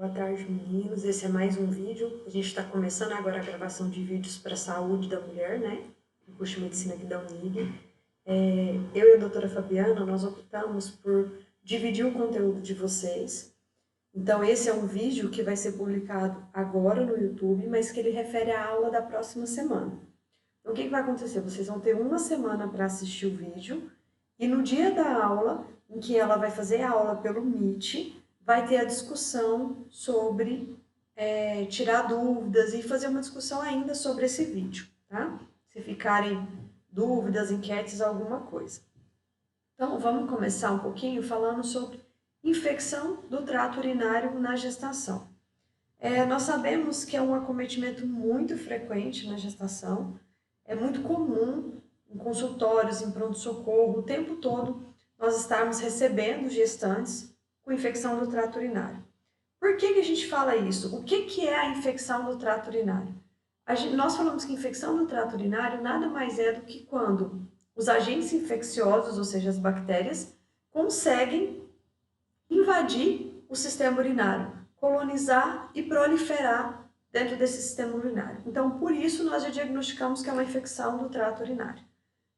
Boa tarde, meninos. Esse é mais um vídeo. A gente está começando agora a gravação de vídeos para a saúde da mulher, né? No curso de medicina aqui da Unig. Eu e a doutora Fabiana, nós optamos por dividir o conteúdo de vocês. Então, esse é um vídeo que vai ser publicado agora no YouTube, mas que ele refere à aula da próxima semana. Então, o que vai acontecer? Vocês vão ter uma semana para assistir o vídeo e no dia da aula, em que ela vai fazer a aula pelo Meet, vai ter a discussão sobre tirar dúvidas e fazer uma discussão ainda sobre esse vídeo, tá? Se ficarem dúvidas, enquetes, alguma coisa. Então, vamos começar um pouquinho falando sobre infecção do trato urinário na gestação. Nós sabemos que é um acometimento muito frequente na gestação, é muito comum em consultórios, em pronto-socorro, o tempo todo nós estarmos recebendo gestantes com infecção do trato urinário. Por que a gente fala isso? O que é a infecção do trato urinário? Nós falamos que infecção do trato urinário nada mais é do que quando os agentes infecciosos, ou seja, as bactérias, conseguem invadir o sistema urinário, colonizar e proliferar dentro desse sistema urinário. Então, por isso, nós já diagnosticamos que é uma infecção do trato urinário.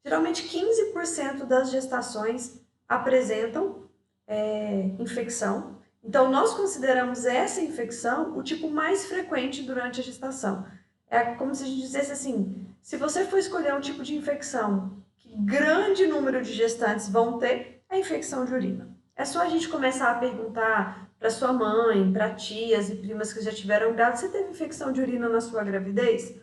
Geralmente, 15% das gestações apresentam infecção. Então, nós consideramos essa infecção o tipo mais frequente durante a gestação. É como se a gente dissesse assim, se você for escolher um tipo de infecção que grande número de gestantes vão ter, é a infecção de urina. É só a gente começar a perguntar para sua mãe, para tias e primas que já tiveram grávidas, você teve infecção de urina na sua gravidez?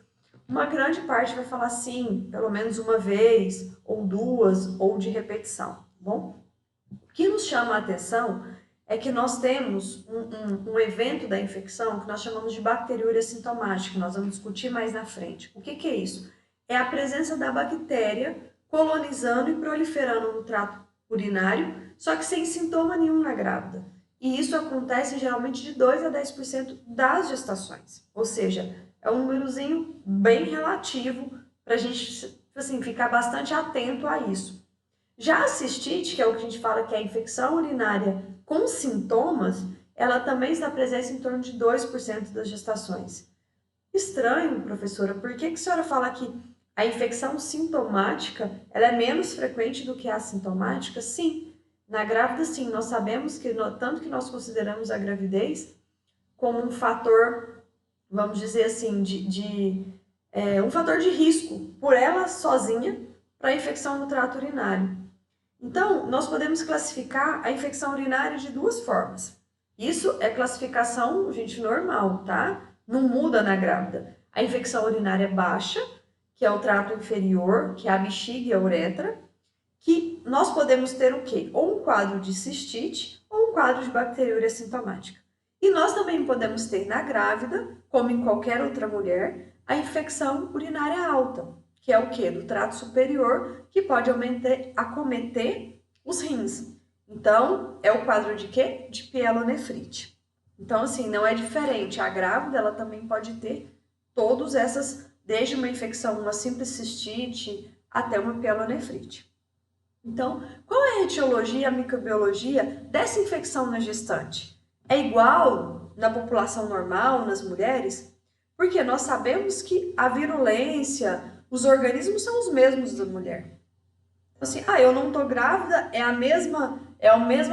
Uma grande parte vai falar sim, pelo menos uma vez, ou duas, ou de repetição, tá bom? O que nos chama a atenção é que nós temos um evento da infecção que nós chamamos de bacteriúria sintomática, nós vamos discutir mais na frente. O que é isso? É a presença da bactéria colonizando e proliferando no trato urinário, só que sem sintoma nenhum na grávida. E isso acontece geralmente de 2 a 10% das gestações. Ou seja, é um númerozinho bem relativo para a gente assim, ficar bastante atento a isso. Já a cistite, que é o que a gente fala que é a infecção urinária com sintomas, ela também está presente em torno de 2% das gestações. Estranho, professora, por que a senhora fala que a infecção sintomática ela é menos frequente do que a assintomática? Sim, na grávida sim, nós sabemos que tanto que nós consideramos a gravidez como um fator, vamos dizer assim, um fator de risco por ela sozinha para a infecção do trato urinário. Então, nós podemos classificar a infecção urinária de duas formas. Isso é classificação, gente, normal, tá? Não muda na grávida. A infecção urinária baixa, que é o trato inferior, que é a bexiga e a uretra, que nós podemos ter o quê? Ou um quadro de cistite ou um quadro de bacteriúria sintomática. E nós também podemos ter na grávida, como em qualquer outra mulher, a infecção urinária alta, que é o quê? Do trato superior, que pode acometer os rins. Então, é o quadro de quê? De pielonefrite. Então, assim, não é diferente. A grávida, ela também pode ter todas essas, desde uma infecção, uma simples cistite, até uma pielonefrite. Então, qual é a etiologia, a microbiologia dessa infecção na gestante? É igual na população normal, nas mulheres? Porque nós sabemos que a virulência, os organismos são os mesmos da mulher. Então, assim, eu não estou grávida, é a mesma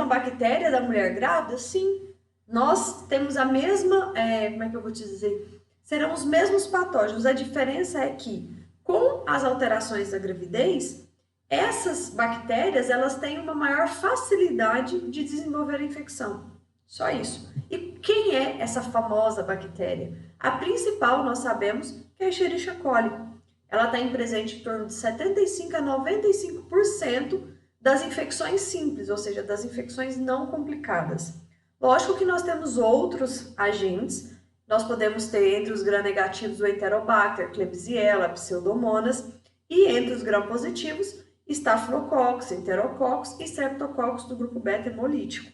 bactéria da mulher grávida? Sim. Nós temos a mesma, como é que eu vou te dizer? Serão os mesmos patógenos. A diferença é que, com as alterações da gravidez, essas bactérias, elas têm uma maior facilidade de desenvolver a infecção. Só isso. E quem é essa famosa bactéria? A principal, nós sabemos, que é a Escherichia coli. Ela está presente em torno de 75 a 95% das infecções simples, ou seja, das infecções não complicadas. Lógico que nós temos outros agentes, nós podemos ter entre os gram-negativos o Enterobacter, Klebsiella, Pseudomonas, e entre os gram-positivos, Staphylococcus, Enterococcus e Streptococcus do grupo beta hemolítico.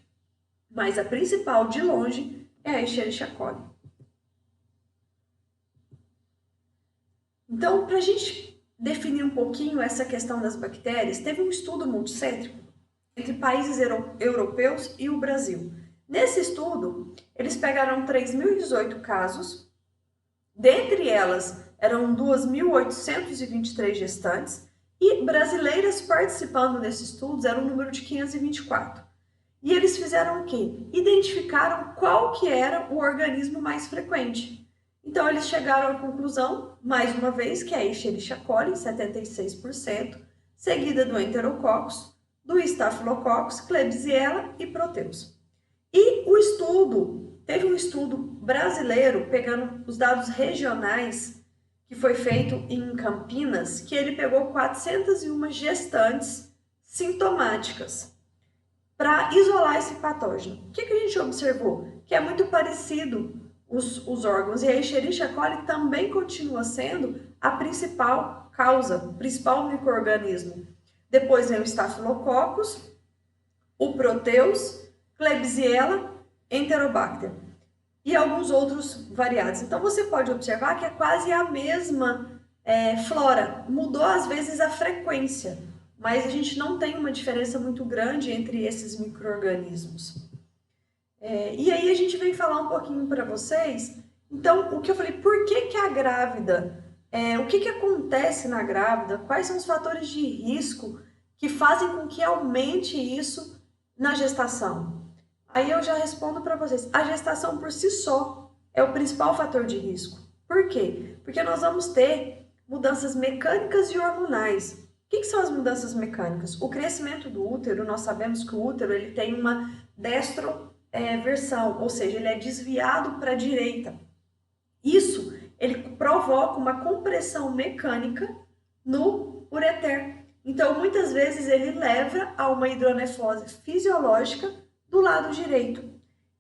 Mas a principal, de longe, é a Escherichia coli. Então, para a gente definir um pouquinho essa questão das bactérias, teve um estudo multicêntrico entre países europeus e o Brasil. Nesse estudo, eles pegaram 3.018 casos, dentre elas eram 2.823 gestantes, e brasileiras participando desses estudos era um número de 524. E eles fizeram o quê? Identificaram qual que era o organismo mais frequente. Então, eles chegaram à conclusão, mais uma vez, que é a Escherichia coli, 76%, seguida do Enterococcus, do Staphylococcus, Klebsiella e Proteus. E o estudo, teve um estudo brasileiro, pegando os dados regionais, que foi feito em Campinas, que ele pegou 401 gestantes sintomáticas para isolar esse patógeno. O que a gente observou? Que é muito parecido os órgãos, e a Escherichia coli também continua sendo a principal causa, o principal micro-organismo. Depois vem o Staphylococcus, o Proteus, Klebsiella, Enterobacter e alguns outros variados. Então você pode observar que é quase a mesma flora, mudou às vezes a frequência, mas a gente não tem uma diferença muito grande entre esses micro-organismos. E aí a gente vem falar um pouquinho para vocês, então, o que eu falei, por que a grávida, o que acontece na grávida, quais são os fatores de risco que fazem com que aumente isso na gestação? Aí eu já respondo para vocês, a gestação por si só é o principal fator de risco. Por quê? Porque nós vamos ter mudanças mecânicas e hormonais. O que são as mudanças mecânicas? O crescimento do útero, nós sabemos que o útero ele tem uma destroversão, ou seja, ele é desviado para a direita. Isso ele provoca uma compressão mecânica no ureter. Então, muitas vezes ele leva a uma hidronefrose fisiológica do lado direito.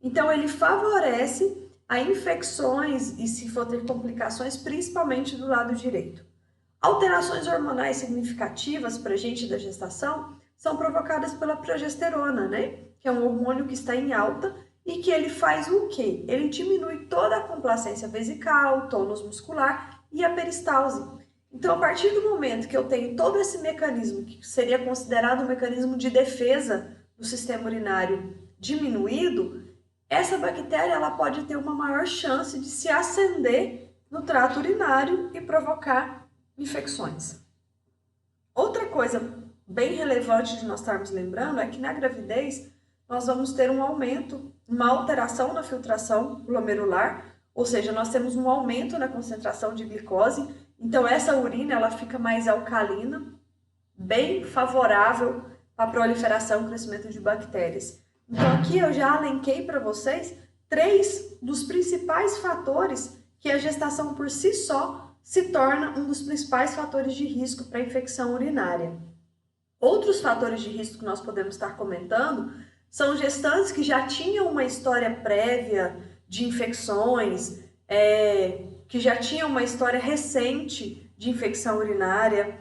Então, ele favorece a infecções e, se for ter complicações, principalmente do lado direito. Alterações hormonais significativas para a gente da gestação são provocadas pela progesterona, né? Que é um hormônio que está em alta e que ele faz o quê? Ele diminui toda a complacência vesical, tônus muscular e a peristalse. Então, a partir do momento que eu tenho todo esse mecanismo, que seria considerado um mecanismo de defesa do sistema urinário diminuído, essa bactéria ela pode ter uma maior chance de se acender no trato urinário e provocar infecções. Outra coisa bem relevante de nós estarmos lembrando é que na gravidez nós vamos ter um aumento, uma alteração na filtração glomerular, ou seja, nós temos um aumento na concentração de glicose, então essa urina ela fica mais alcalina, bem favorável para a proliferação e crescimento de bactérias. Então aqui eu já elenquei para vocês 3 dos principais fatores que a gestação por si só se torna um dos principais fatores de risco para a infecção urinária. Outros fatores de risco que nós podemos estar comentando são gestantes que já tinham uma história prévia de infecções, que já tinham uma história recente de infecção urinária,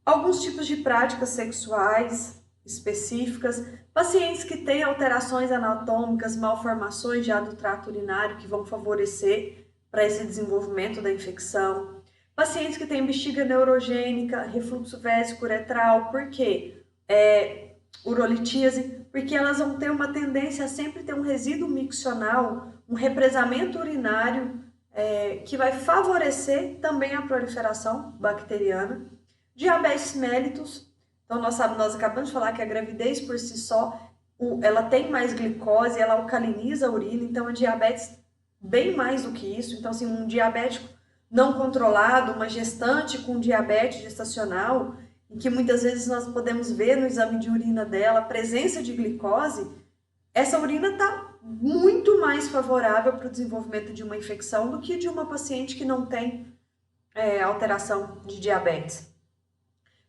alguns tipos de práticas sexuais específicas, pacientes que têm alterações anatômicas, malformações já do trato urinário que vão favorecer para esse desenvolvimento da infecção, pacientes que têm bexiga neurogênica, refluxo vésico-uretral, por quê? Urolitíase, porque elas vão ter uma tendência a sempre ter um resíduo miccional, um represamento urinário que vai favorecer também a proliferação bacteriana. Diabetes mellitus, então nós acabamos de falar que a gravidez por si só, ela tem mais glicose, ela alcaliniza a urina, então a diabetes bem mais do que isso. Então assim, um diabético não controlado, uma gestante com diabetes gestacional, em que muitas vezes nós podemos ver no exame de urina dela a presença de glicose, essa urina está muito mais favorável para o desenvolvimento de uma infecção do que de uma paciente que não tem alteração de diabetes.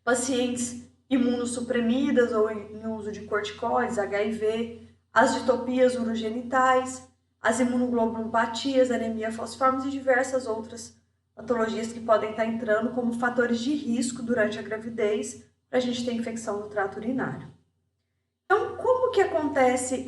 Pacientes imunossuprimidas ou em uso de corticoides, HIV, as ditopias urogenitais, as imunoglobulopatias, anemia falciformes e diversas outras patologias que podem estar entrando como fatores de risco durante a gravidez para a gente ter infecção no trato urinário. Então, como que acontece?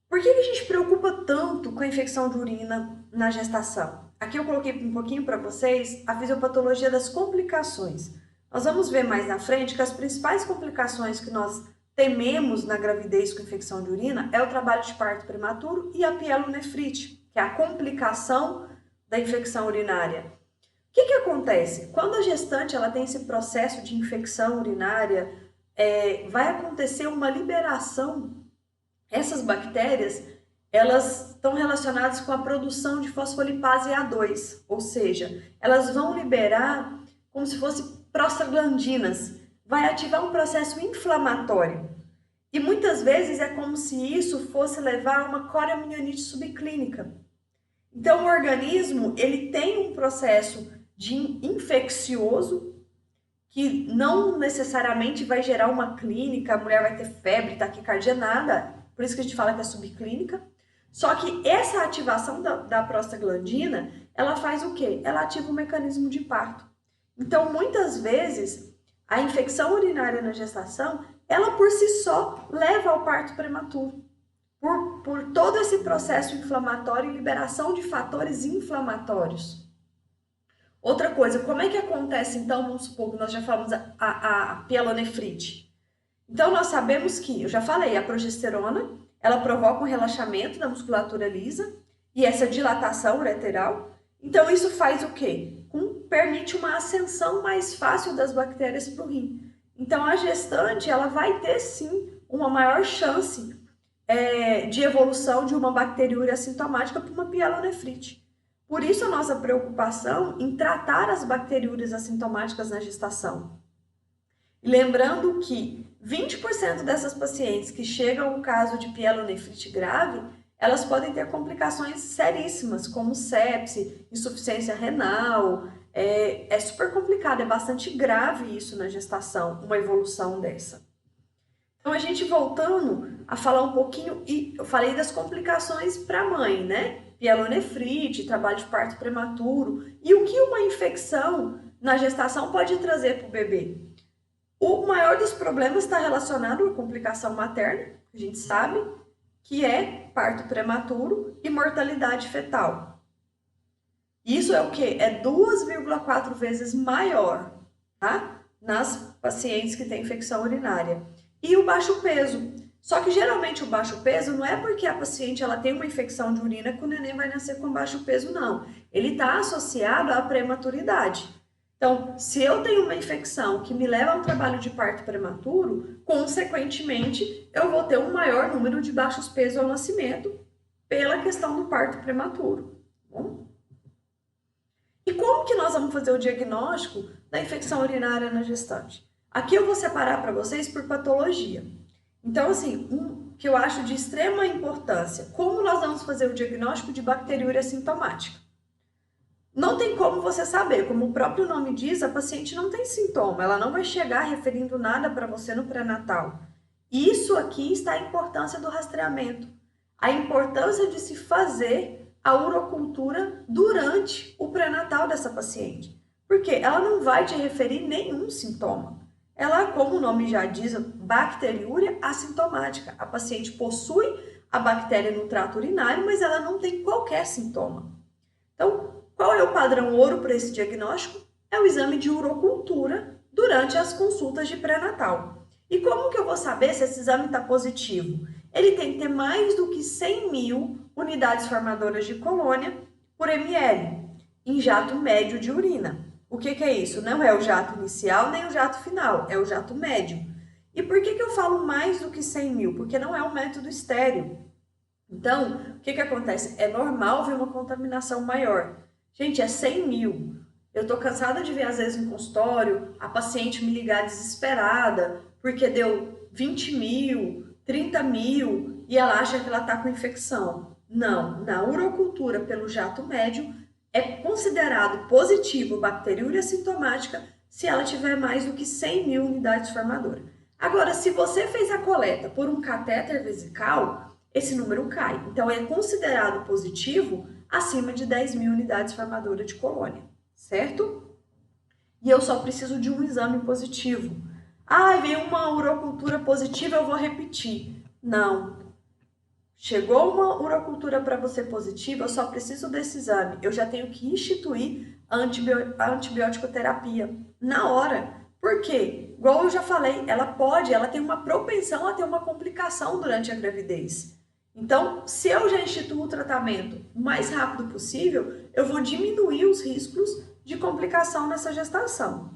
Por que a gente preocupa tanto com a infecção de urina na gestação? Aqui eu coloquei um pouquinho para vocês a fisiopatologia das complicações. Nós vamos ver mais na frente que as principais complicações que nós tememos na gravidez com infecção de urina é o trabalho de parto prematuro e a pielonefrite, que é a complicação da infecção urinária. O que acontece? Quando a gestante ela tem esse processo de infecção urinária, vai acontecer uma liberação. Essas bactérias, elas estão relacionadas com a produção de fosfolipase A2, ou seja, elas vão liberar como se fossem prostaglandinas, vai ativar um processo inflamatório. E muitas vezes é como se isso fosse levar a uma coriomielite subclínica. Então o organismo, ele tem um processo de infeccioso que não necessariamente vai gerar uma clínica, a mulher vai ter febre, taquicardia, nada. Por isso que a gente fala que é subclínica. Só que essa ativação da prostaglandina, ela faz o quê? Ela ativa o mecanismo de parto. Então, muitas vezes, a infecção urinária na gestação, ela por si só leva ao parto prematuro. Por todo esse processo inflamatório e liberação de fatores inflamatórios. Outra coisa, como é que acontece, então, vamos supor que nós já falamos a pielonefrite. Então, nós sabemos que, eu já falei, a progesterona, ela provoca um relaxamento da musculatura lisa e essa dilatação ureteral. Então, isso faz o quê? Permite uma ascensão mais fácil das bactérias para o rim. Então, a gestante, ela vai ter, sim, uma maior chance de evolução de uma bacteriúria assintomática para uma pielonefrite. Por isso, a nossa preocupação em tratar as bacteriúrias assintomáticas na gestação. E lembrando que 20% dessas pacientes que chegam ao caso de pielonefrite grave, elas podem ter complicações seríssimas, como sepse, insuficiência renal. É super complicado, é bastante grave isso na gestação, uma evolução dessa. Então, a gente voltando a falar um pouquinho, e eu falei das complicações para a mãe, né? Pielonefrite, trabalho de parto prematuro, e o que uma infecção na gestação pode trazer para o bebê. O maior dos problemas está relacionado à complicação materna, a gente sabe, que é parto prematuro e mortalidade fetal. Isso é o quê? É 2,4 vezes maior, tá? Nas pacientes que têm infecção urinária. E o baixo peso. Só que geralmente o baixo peso não é porque a paciente ela tem uma infecção de urina que o neném vai nascer com baixo peso, não. Ele está associado à prematuridade. Então, se eu tenho uma infecção que me leva a um trabalho de parto prematuro, consequentemente, eu vou ter um maior número de baixos pesos ao nascimento pela questão do parto prematuro. Bom? E como que nós vamos fazer o diagnóstico da infecção urinária na gestante? Aqui eu vou separar para vocês por patologia. Então, assim, que eu acho de extrema importância, como nós vamos fazer o diagnóstico de bacteriúria assintomática? Não tem como você saber, como o próprio nome diz, a paciente não tem sintoma, ela não vai chegar referindo nada para você no pré-natal. Isso aqui está a importância do rastreamento, a importância de se fazer a urocultura durante o pré-natal dessa paciente, porque ela não vai te referir nenhum sintoma. Ela, como o nome já diz, bacteriúria assintomática. A paciente possui a bactéria no trato urinário, mas ela não tem qualquer sintoma. Então, qual é o padrão ouro para esse diagnóstico? É o exame de urocultura durante as consultas de pré-natal. E como que eu vou saber se esse exame está positivo? Ele tem que ter mais do que 100 mil unidades formadoras de colônia por ml, em jato médio de urina. O que é isso? Não é o jato inicial nem o jato final, é o jato médio. E por que eu falo mais do que 100 mil? Porque não é um método estéril. Então, o que acontece? É normal ver uma contaminação maior. Gente, é 100 mil. Eu tô cansada de ver, às vezes, no consultório, a paciente me ligar desesperada, porque deu 20 mil, 30 mil, e ela acha que ela tá com infecção. Não, na urocultura pelo jato médio, é considerado positivo bacteriúria assintomática se ela tiver mais do que 100 mil unidades formadoras. Agora, se você fez a coleta por um catéter vesical, esse número cai. Então, é considerado positivo acima de 10 mil unidades formadoras de colônia, certo? E eu só preciso de um exame positivo. Ah, veio uma urocultura positiva, eu vou repetir. Não. Chegou uma urocultura para você positiva, eu só preciso desse exame. Eu já tenho que instituir a antibiótico terapia na hora. Por quê? igual eu já falei, ela tem uma propensão a ter uma complicação durante a gravidez. Então, se eu já instituo o tratamento o mais rápido possível, eu vou diminuir os riscos de complicação nessa gestação.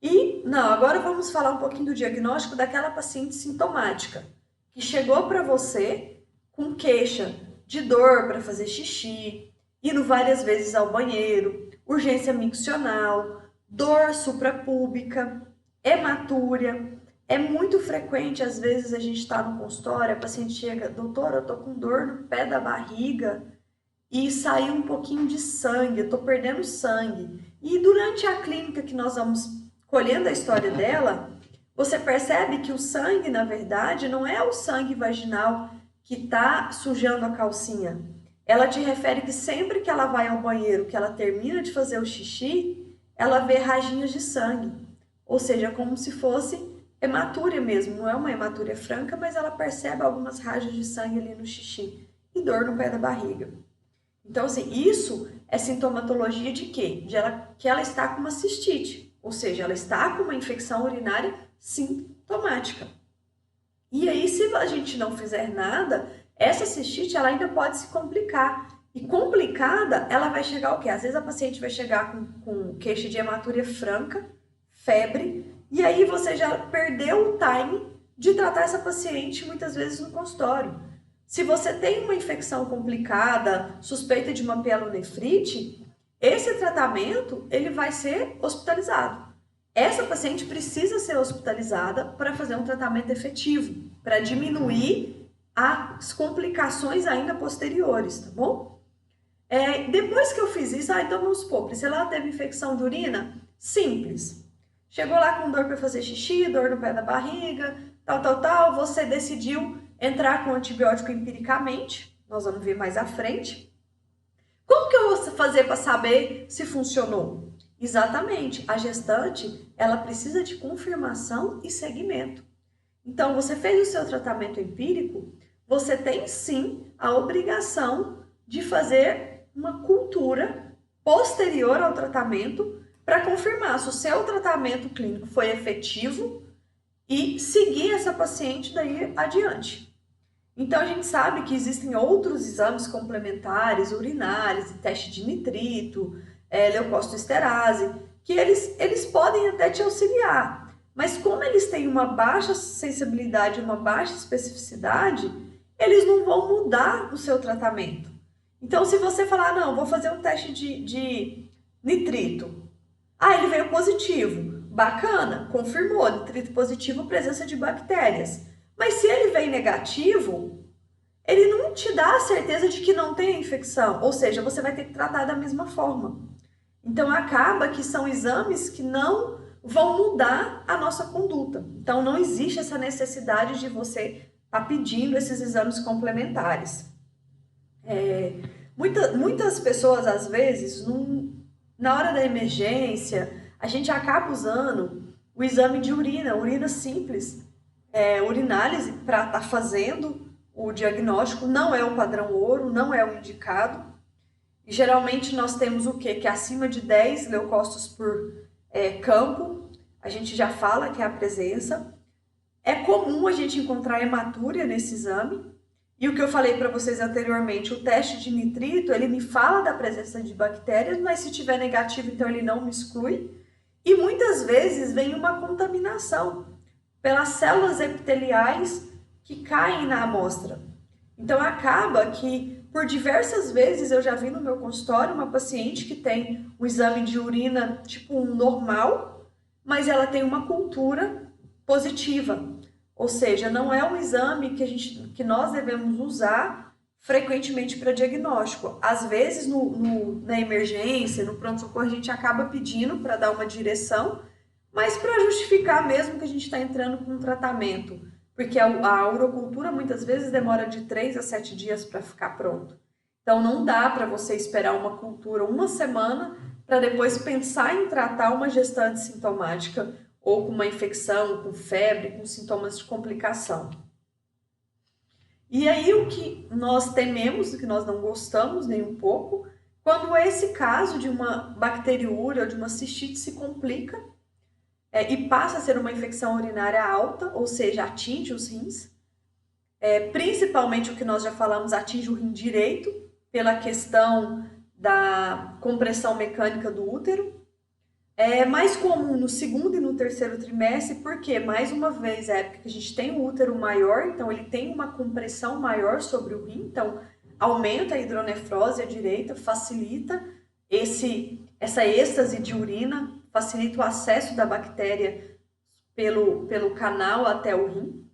E, não, agora vamos falar um pouquinho do diagnóstico daquela paciente sintomática, que chegou para você com queixa de dor para fazer xixi, indo várias vezes ao banheiro, urgência miccional, dor suprapúbica, hematúria. É muito frequente, às vezes, a gente está no consultório, a paciente chega, doutora, eu tô com dor no pé da barriga e saiu um pouquinho de sangue, eu tô perdendo sangue. E durante a clínica que nós vamos colhendo a história dela, você percebe que o sangue, na verdade, não é o sangue vaginal que está sujando a calcinha. Ela te refere que sempre que ela vai ao banheiro, que ela termina de fazer o xixi, ela vê raginhos de sangue. Ou seja, como se fosse hematúria mesmo. Não é uma hematúria franca, mas ela percebe algumas rajas de sangue ali no xixi. E dor no pé da barriga. Então, assim, isso é sintomatologia de quê? Que ela está com uma cistite. Ou seja, ela está com uma infecção urinária sintomática. E aí, se a gente não fizer nada, essa cistite ela ainda pode se complicar. E complicada, ela vai chegar ao quê? Às vezes a paciente vai chegar com queixa de hematúria franca, febre, e aí você já perdeu o time de tratar essa paciente muitas vezes no consultório. Se você tem uma infecção complicada, suspeita de uma pielonefrite, esse tratamento ele vai ser hospitalizado. Essa paciente precisa ser hospitalizada para fazer um tratamento efetivo, para diminuir as complicações ainda posteriores, tá bom? Depois que eu fiz isso, então vamos supor, se ela teve infecção de urina, simples. Chegou lá com dor para fazer xixi, dor no pé da barriga, tal, você decidiu entrar com antibiótico empiricamente, nós vamos ver mais à frente. Como que eu vou fazer para saber se funcionou? Exatamente, a gestante, ela precisa de confirmação e seguimento. Então, você fez o seu tratamento empírico, você tem sim a obrigação de fazer uma cultura posterior ao tratamento para confirmar se o seu tratamento clínico foi efetivo e seguir essa paciente daí adiante. Então, a gente sabe que existem outros exames complementares, urinários, teste de nitrito, leucostoesterase, que eles podem até te auxiliar. Mas como eles têm uma baixa sensibilidade, uma baixa especificidade, eles não vão mudar o seu tratamento. Então, se você falar, não, vou fazer um teste de nitrito. Ele veio positivo. Bacana, confirmou, nitrito positivo, presença de bactérias. Mas se ele vem negativo, ele não te dá a certeza de que não tem a infecção. Ou seja, você vai ter que tratar da mesma forma. Então, acaba que são exames que não vão mudar a nossa conduta. Então, não existe essa necessidade de você estar pedindo esses exames complementares. Muitas pessoas, às vezes, na hora da emergência, a gente acaba usando o exame de urina simples, urinálise, para estar fazendo o diagnóstico. Não é o padrão ouro, não é o indicado. E, geralmente nós temos o quê? Que é acima de 10 leucócitos por campo, a gente já fala que é a presença. É comum a gente encontrar hematúria nesse exame. E o que eu falei para vocês anteriormente, o teste de nitrito, ele me fala da presença de bactérias, mas se tiver negativo, então ele não me exclui. E muitas vezes vem uma contaminação pelas células epiteliais que caem na amostra. Então acaba que, por diversas vezes, eu já vi no meu consultório uma paciente que tem um exame de urina tipo um normal, mas ela tem uma cultura positiva. Ou seja, não é um exame que nós devemos usar frequentemente para diagnóstico. Às vezes, na emergência, no pronto-socorro, a gente acaba pedindo para dar uma direção, mas para justificar mesmo que a gente está entrando com um tratamento. Porque a urocultura muitas vezes demora de 3 a 7 dias para ficar pronto. Então, não dá para você esperar uma cultura uma semana para depois pensar em tratar uma gestante sintomática ou com uma infecção, com febre, com sintomas de complicação. E aí o que nós tememos, o que nós não gostamos nem um pouco, quando esse caso de uma bacteriúria ou de uma cistite se complica e passa a ser uma infecção urinária alta, ou seja, atinge os rins. Principalmente o que nós já falamos, atinge o rim direito, pela questão da compressão mecânica do útero. É mais comum no segundo e no terceiro trimestre, porque, mais uma vez, é a época que a gente tem o útero maior, então ele tem uma compressão maior sobre o rim, então aumenta a hidronefrose à direita, facilita essa êxtase de urina, facilita o acesso da bactéria pelo canal até o rim.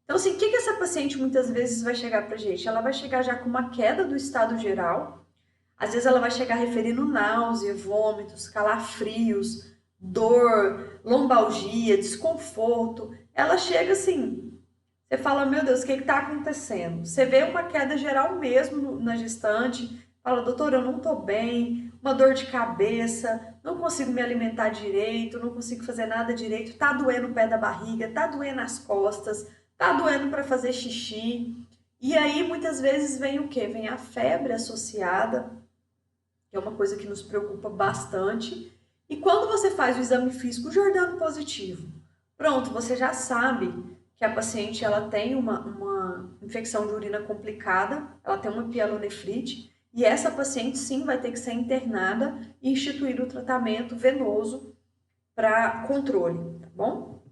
Então, assim, o que essa paciente muitas vezes vai chegar pra gente? Ela vai chegar já com uma queda do estado geral. Às vezes ela vai chegar referindo náusea, vômitos, calafrios, dor, lombalgia, desconforto. Ela chega assim, você fala, meu Deus, o que está acontecendo? Você vê uma queda geral mesmo na gestante, fala, doutor, eu não estou bem, uma dor de cabeça, não consigo me alimentar direito, não consigo fazer nada direito, tá doendo o pé da barriga, tá doendo as costas, tá doendo para fazer xixi. E aí muitas vezes vem o quê? Vem a febre associada, que é uma coisa que nos preocupa bastante. E quando você faz o exame físico Jordano positivo, pronto, você já sabe que a paciente ela tem uma infecção de urina complicada, ela tem uma pielonefrite, e essa paciente sim vai ter que ser internada e instituir o tratamento venoso para controle, tá bom?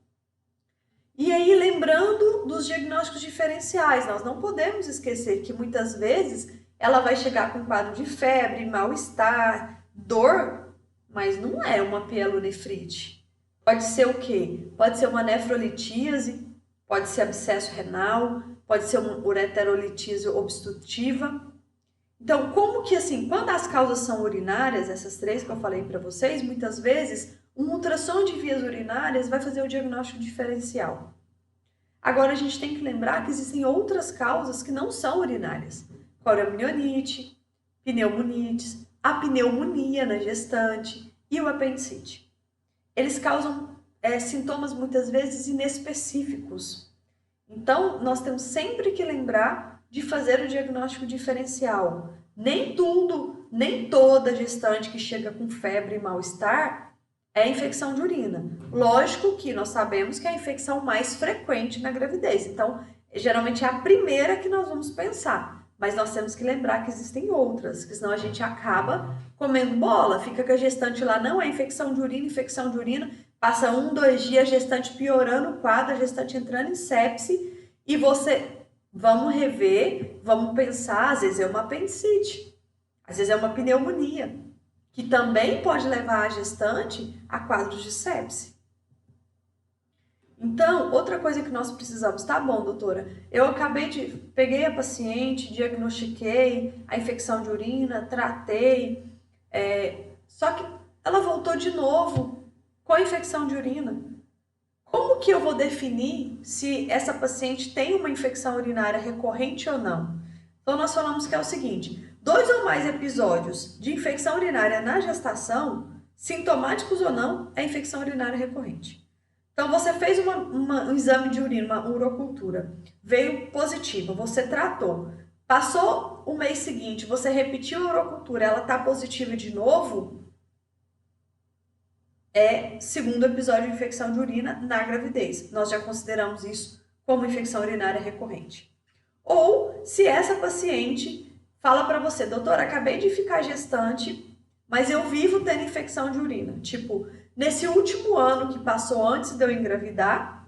E aí, lembrando dos diagnósticos diferenciais, nós não podemos esquecer que muitas vezes ela vai chegar com quadro de febre, mal-estar, dor, mas não é uma pielonefrite. Pode ser o quê? Pode ser uma nefrolitíase, pode ser abscesso renal, pode ser uma ureterolitíase obstrutiva. Então, como que assim, quando as causas são urinárias, essas três que eu falei para vocês, muitas vezes um ultrassom de vias urinárias vai fazer o diagnóstico diferencial. Agora, a gente tem que lembrar que existem outras causas que não são urinárias. Coreoamnionites, pneumonites, a pneumonia na gestante e o apendicite. Eles causam sintomas muitas vezes inespecíficos. Então, nós temos sempre que lembrar de fazer o diagnóstico diferencial. Nem tudo, nem toda gestante que chega com febre e mal-estar é infecção de urina. Lógico que nós sabemos que é a infecção mais frequente na gravidez. Então, geralmente é a primeira que nós vamos pensar. Mas nós temos que lembrar que existem outras, que senão a gente acaba comendo bola. Fica com a gestante lá, não é infecção de urina, passa 1, 2 dias, a gestante piorando o quadro, a gestante entrando em sepse, e vamos rever, vamos pensar, às vezes é uma apendicite, às vezes é uma pneumonia, que também pode levar a gestante a quadros de sepse. Então, outra coisa que nós precisamos, tá bom, doutora, peguei a paciente, diagnostiquei a infecção de urina, tratei, só que ela voltou de novo com a infecção de urina. Como que eu vou definir se essa paciente tem uma infecção urinária recorrente ou não? Então, nós falamos que é o seguinte, 2 ou mais episódios de infecção urinária na gestação, sintomáticos ou não, é infecção urinária recorrente. Então, você fez um exame de urina, uma urocultura, veio positiva, você tratou. Passou o mês seguinte, você repetiu a urocultura, ela está positiva de novo, é segundo episódio de infecção de urina na gravidez. Nós já consideramos isso como infecção urinária recorrente. Ou se essa paciente fala para você, doutora, acabei de ficar gestante, mas eu vivo tendo infecção de urina. Tipo, nesse último ano que passou antes de eu engravidar,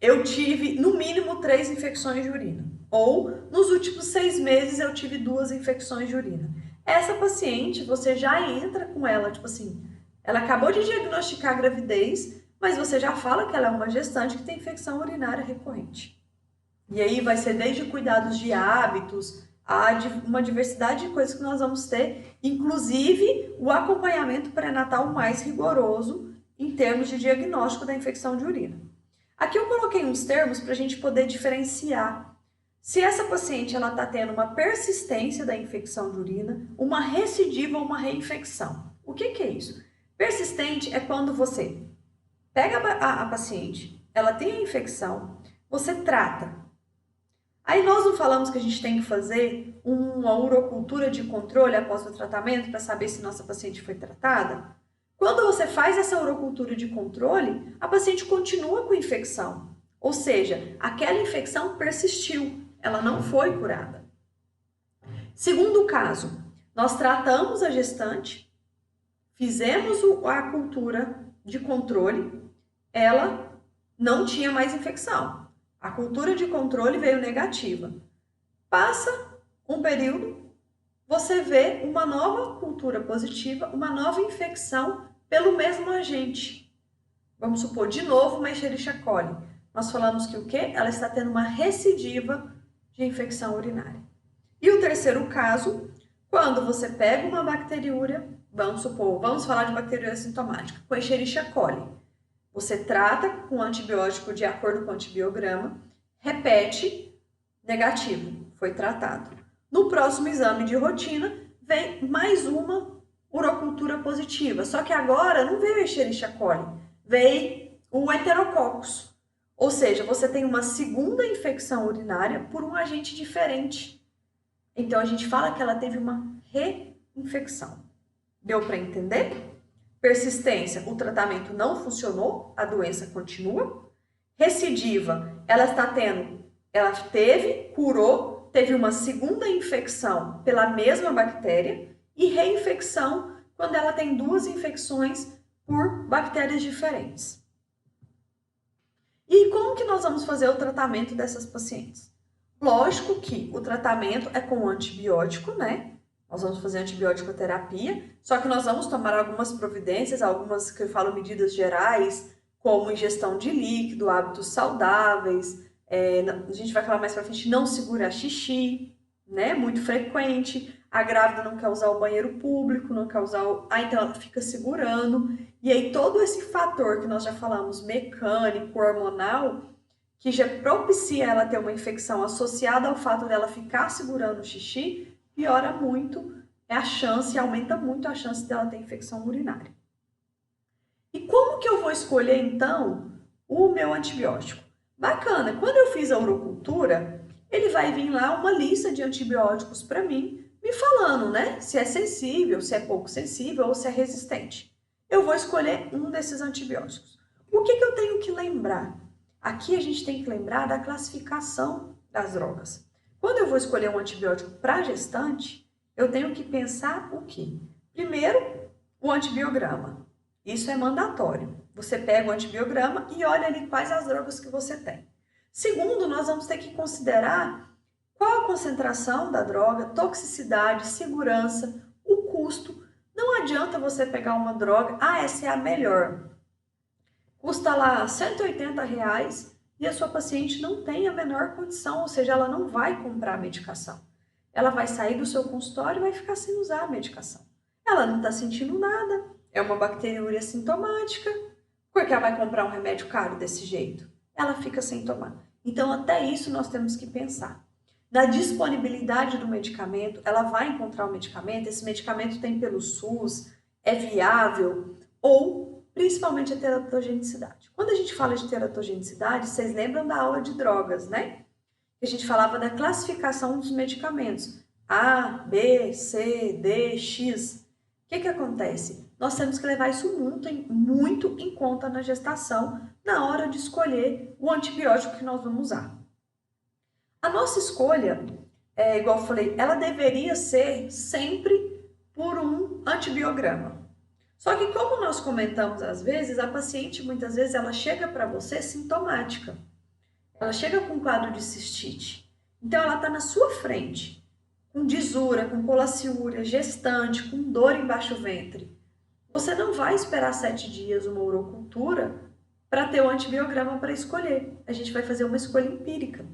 eu tive no mínimo 3 infecções de urina. Ou nos últimos 6 meses eu tive 2 infecções de urina. Essa paciente, você já entra com ela, tipo assim, ela acabou de diagnosticar a gravidez, mas você já fala que ela é uma gestante que tem infecção urinária recorrente. E aí vai ser desde cuidados de hábitos, uma diversidade de coisas que nós vamos ter, inclusive o acompanhamento pré-natal mais rigoroso em termos de diagnóstico da infecção de urina. Aqui eu coloquei uns termos para a gente poder diferenciar. Se essa paciente está tendo uma persistência da infecção de urina, uma recidiva ou uma reinfecção. O que é isso? Persistente é quando você pega a paciente, ela tem a infecção, você trata. Aí nós não falamos que a gente tem que fazer uma urocultura de controle após o tratamento para saber se nossa paciente foi tratada? Quando você faz essa urocultura de controle, a paciente continua com infecção. Ou seja, aquela infecção persistiu, ela não foi curada. Segundo caso, nós tratamos a gestante, fizemos a cultura de controle, ela não tinha mais infecção. A cultura de controle veio negativa. Passa um período, você vê uma nova cultura positiva, uma nova infecção pelo mesmo agente. Vamos supor, de novo, uma Escherichia coli. Nós falamos que o quê? Ela está tendo uma recidiva de infecção urinária. E o terceiro caso, quando você pega uma bacteriúria, vamos falar de bacteriúria sintomática, com Escherichia coli. Você trata com antibiótico de acordo com o antibiograma, repete, negativo, foi tratado. No próximo exame de rotina, vem mais uma urocultura positiva. Só que agora não veio a Escherichia coli, veio o Enterococcus. Ou seja, você tem uma segunda infecção urinária por um agente diferente. Então, a gente fala que ela teve uma reinfecção. Deu para entender? Persistência, o tratamento não funcionou, a doença continua. Recidiva, ela teve, curou, teve uma segunda infecção pela mesma bactéria e reinfecção quando ela tem duas infecções por bactérias diferentes. E como que nós vamos fazer o tratamento dessas pacientes? Lógico que o tratamento é com antibiótico, né? Nós vamos fazer antibiótico terapia, só que nós vamos tomar algumas providências, algumas que eu falo medidas gerais, como ingestão de líquido, hábitos saudáveis, a gente vai falar mais pra frente, não segurar xixi, né? Muito frequente. A grávida não quer usar o banheiro público, não quer usar então ela fica segurando. E aí todo esse fator que nós já falamos, mecânico, hormonal, que já propicia ela ter uma infecção associada ao fato dela ficar segurando o xixi, piora muito aumenta muito a chance dela ter infecção urinária. E como que eu vou escolher, então, o meu antibiótico? Bacana, quando eu fiz a urocultura, ele vai vir lá uma lista de antibióticos para mim, me falando, né, se é sensível, se é pouco sensível ou se é resistente. Eu vou escolher um desses antibióticos. O que eu tenho que lembrar? Aqui a gente tem que lembrar da classificação das drogas. Quando eu vou escolher um antibiótico para gestante, eu tenho que pensar o quê? Primeiro, o antibiograma. Isso é mandatório. Você pega o antibiograma e olha ali quais as drogas que você tem. Segundo, nós vamos ter que considerar qual a concentração da droga, toxicidade, segurança, o custo. Não adianta você pegar uma droga, essa é a melhor. Custa lá R$180 e a sua paciente não tem a menor condição, ou seja, ela não vai comprar a medicação. Ela vai sair do seu consultório e vai ficar sem usar a medicação. Ela não está sentindo nada, é uma bacteriúria sintomática. Por que ela vai comprar um remédio caro desse jeito? Ela fica sem tomar. Então, até isso nós temos que pensar. Na disponibilidade do medicamento, ela vai encontrar o medicamento, esse medicamento tem pelo SUS, é viável, ou principalmente a teratogenicidade. Quando a gente fala de teratogenicidade, vocês lembram da aula de drogas, né? A gente falava da classificação dos medicamentos. A, B, C, D, X. O que acontece? Nós temos que levar isso muito em conta na gestação, na hora de escolher o antibiótico que nós vamos usar. A nossa escolha, igual eu falei, ela deveria ser sempre por um antibiograma. Só que como nós comentamos às vezes, a paciente muitas vezes ela chega para você sintomática. Ela chega com um quadro de cistite. Então ela está na sua frente, com disura, com colaciúria, gestante, com dor embaixo do ventre. Você não vai esperar 7 dias uma urocultura para ter o antibiograma para escolher. A gente vai fazer uma escolha empírica.